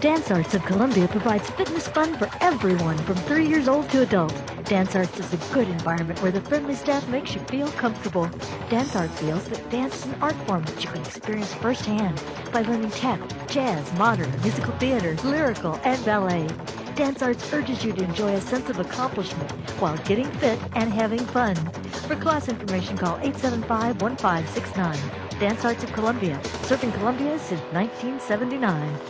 Dance Arts of Columbia provides fitness fun for everyone from 3 years old to adults. Dance Arts is a good environment where the friendly staff makes you feel comfortable. Dance Arts feels that dance is an art form that you can experience firsthand by learning tap, jazz, modern, musical theater, lyrical, and ballet. Dance Arts urges you to enjoy a sense of accomplishment while getting fit and having fun. For class information, call 875-1569. Dance Arts of Columbia, serving Columbia since 1979.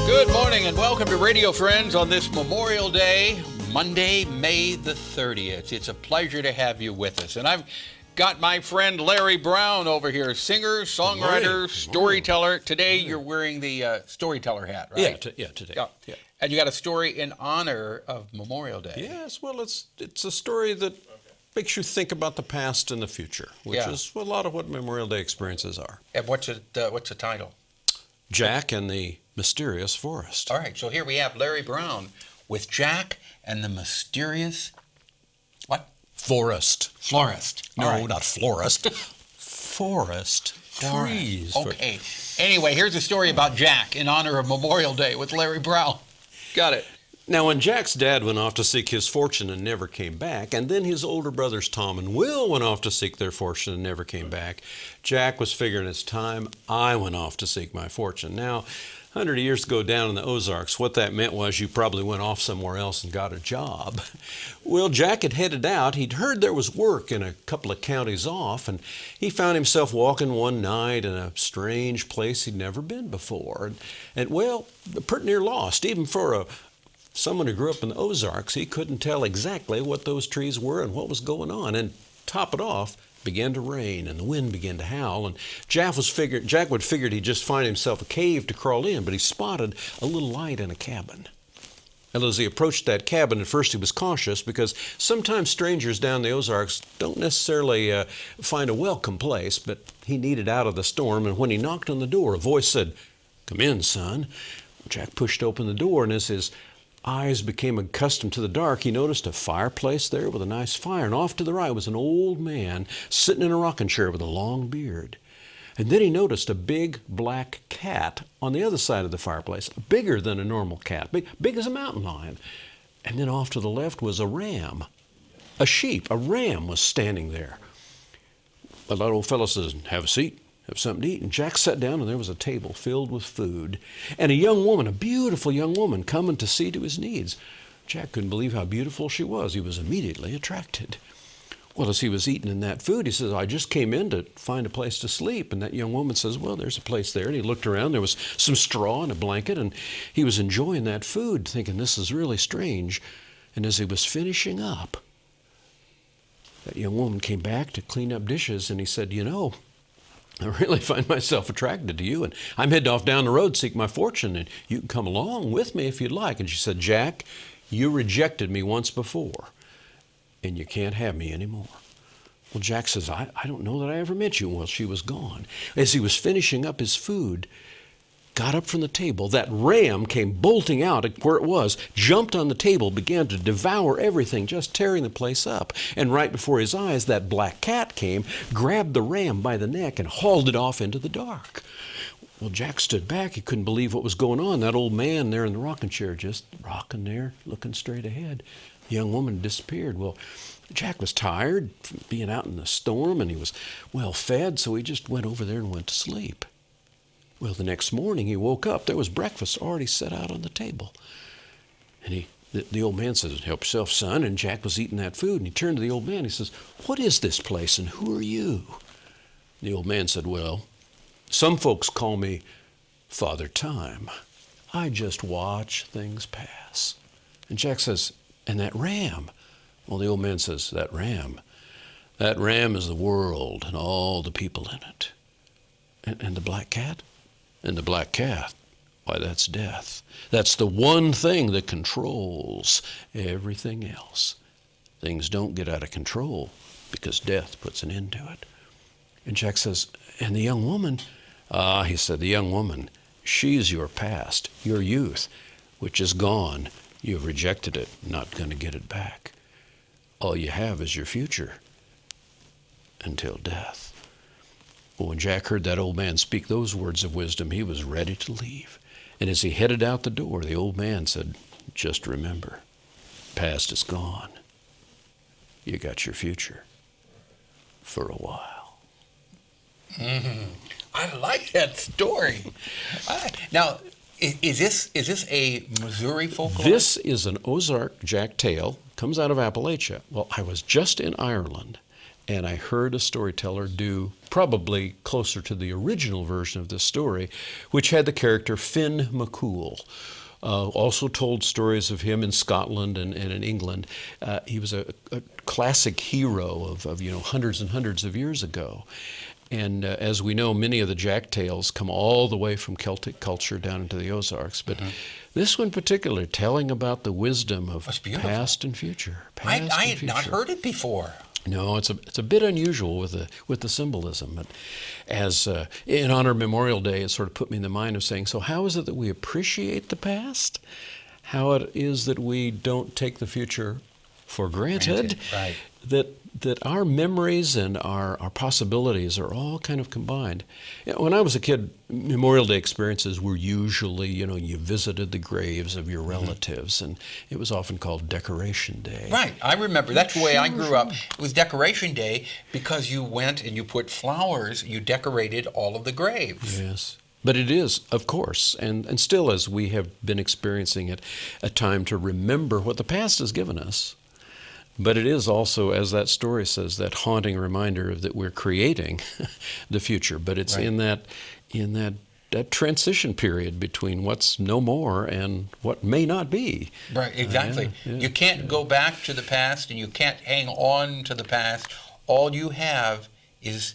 Good morning and welcome to Radio Friends on this Memorial Day, Monday, May the 30th. It's a pleasure to have you with us. And I've got my friend Larry Brown over here, singer, songwriter, storyteller. Today you're wearing the storyteller hat, right? Yeah, today. Yeah. And you got a story in honor of Memorial Day. Yes, well, it's a story that makes you think about the past and the future, which is a lot of what Memorial Day experiences are. And what's the title? Jack and the Mysterious Forrest. All right, so here we have Larry Brown with Jack and the Mysterious Forrest. Florist. No, right. not florist. Forest. Trees. Okay. Anyway, here's a story about Jack in honor of Memorial Day with Larry Brown. Got it. Now, when Jack's dad went off to seek his fortune and never came back, and then his older brothers Tom and Will went off to seek their fortune and never came back, Jack was figuring it's time I went off to seek my fortune. Now, 100 years ago down in the Ozarks, what that meant was you probably went off somewhere else and got a job. Well, Jack had headed out. He'd heard there was work in a couple of counties off, and he found himself walking one night in a strange place he'd never been before. And well, pretty near lost, even for someone who grew up in the Ozarks. He couldn't tell exactly what those trees were and what was going on. And top it off, it began to rain and the wind began to howl. And Jack would figured he'd just find himself a cave to crawl in, but he spotted a little light in a cabin. And as he approached that cabin, at first he was cautious because sometimes strangers down the Ozarks don't necessarily find a welcome place, but he needed out of the storm. And when he knocked on the door, a voice said, "Come in, son." Jack pushed open the door, and as his eyes became accustomed to the dark, he noticed a fireplace there with a nice fire, and off to the right was an old man sitting in a rocking chair with a long beard. And then he noticed a big black cat on the other side of the fireplace, bigger than a normal cat, big as a mountain lion. And then off to the left was a ram, a sheep. A ram was standing there. Well, that old fellow says, "Have a seat. Have something to eat." And Jack sat down, and there was a table filled with food and a young woman, a beautiful young woman, coming to see to his needs. Jack couldn't believe how beautiful she was. He was immediately attracted. Well, as he was eating in that food, he says, "I just came in to find a place to sleep." And that young woman says, "Well, there's a place there." And he looked around. There was some straw and a blanket, and he was enjoying that food, thinking this is really strange. And as he was finishing up, that young woman came back to clean up dishes, and he said, "You know, I really find myself attracted to you, and I'm heading off down the road to seek my fortune, and you can come along with me if you'd like." And she said, "Jack, you rejected me once before, and you can't have me anymore." Well, Jack says, I don't know that I ever met you. Well, she was gone. As he was finishing up his food, got up from the table, that ram came bolting out where it was, jumped on the table, began to devour everything, just tearing the place up. And right before his eyes, that black cat came, grabbed the ram by the neck, and hauled it off into the dark. Well, Jack stood back. He couldn't believe what was going on. That old man there in the rocking chair, just rocking there, looking straight ahead. The young woman disappeared. Well, Jack was tired from being out in the storm, and he was well fed, so he just went over there and went to sleep. Well, the next morning he woke up. There was breakfast already set out on the table. And the old man says, "Help yourself, son." And Jack was eating that food, and he turned to the old man. He says, "What is this place, and who are you?" The old man said, "Well, some folks call me Father Time. I just watch things pass." And Jack says, "And that ram?" Well, the old man says, that ram is the world and all the people in it." And the black cat? And the black cat, why, that's death. That's the one thing that controls everything else. Things don't get out of control because death puts an end to it. And Jack says, "And the young woman?" He said, "The young woman, she's your past, your youth, which is gone. You've rejected it, not going to get it back. All you have is your future until death." Well, when Jack heard that old man speak those words of wisdom, he was ready to leave. And as he headed out the door, the old man said, "Just remember, past is gone. You got your future for a while." I like that story. Now, is this a Missouri folklore? This is an Ozark Jack tale, comes out of Appalachia. Well, I was just in Ireland, and I heard a storyteller do probably closer to the original version of this story, which had the character Finn McCool. Also told stories of him in Scotland and in England. He was a classic hero of hundreds and hundreds of years ago. And as we know, many of the Jack tales come all the way from Celtic culture down into the Ozarks. But this one in particular, telling about the wisdom of past and future. I had not heard it before. No, it's a bit unusual with the symbolism. But as in honor of Memorial Day, it sort of put me in the mind of saying, so how is it that we appreciate the past? How it is that we don't take the future for granted? Right. That our memories and our possibilities are all kind of combined. When I was a kid, Memorial Day experiences were usually, you visited the graves of your relatives, and it was often called Decoration Day. Right, I remember. That's the way I grew up. It was Decoration Day because you went and you put flowers, you decorated all of the graves. Yes. But it is, of course, and still as we have been experiencing it, a time to remember what the past has given us. But it is also, as that story says, that haunting reminder that we're creating the future. But it's in that transition period between what's no more and what may not be. Right, exactly. You can't go back to the past, and you can't hang on to the past. All you have is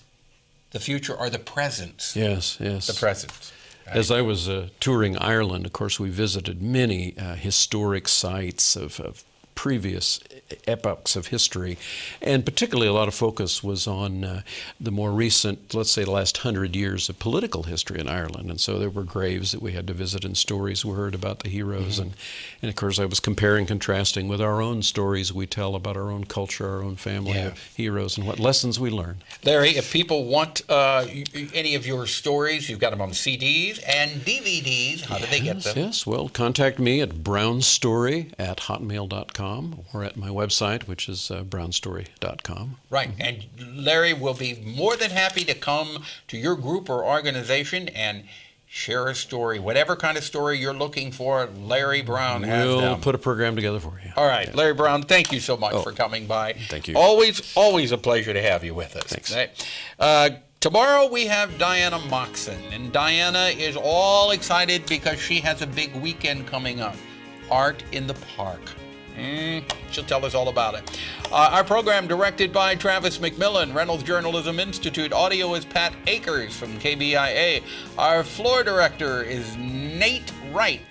the future or the present. Yes. The present. Right. As I was touring Ireland, of course, we visited many historic sites of previous epochs of history, and particularly a lot of focus was on the more recent, let's say the last 100 years of political history in Ireland. And so there were graves that we had to visit and stories we heard about the heroes. And of course I was comparing, contrasting with our own stories we tell about our own culture, our own family of heroes, and what lessons we learn. Larry, if people want any of your stories, you've got them on CDs and DVDs. How do they get them? Yes, well, contact me at brownstory@hotmail.com or at my website, which is brownstory.com. Right, and Larry will be more than happy to come to your group or organization and share a story. Whatever kind of story you're looking for, Larry Brown has them. We'll put a program together for you. All right, Larry Brown, thank you so much for coming by. Thank you. Always a pleasure to have you with us. Thanks. Tomorrow we have Diana Moxon, and Diana is all excited because she has a big weekend coming up, Art in the Park. She'll tell us all about it. Our program directed by Travis McMillen, Reynolds Journalism Institute. Audio is Pat Akers from KBIA. Our floor director is Nathan Wright.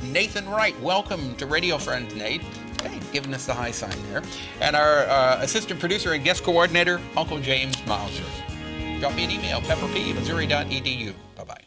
Welcome to Radio Friends, Nate. Hey, giving us the high sign there. And our assistant producer and guest coordinator, Uncle James Mauser. Drop me an email, pepperp@missouri.edu. Bye-bye.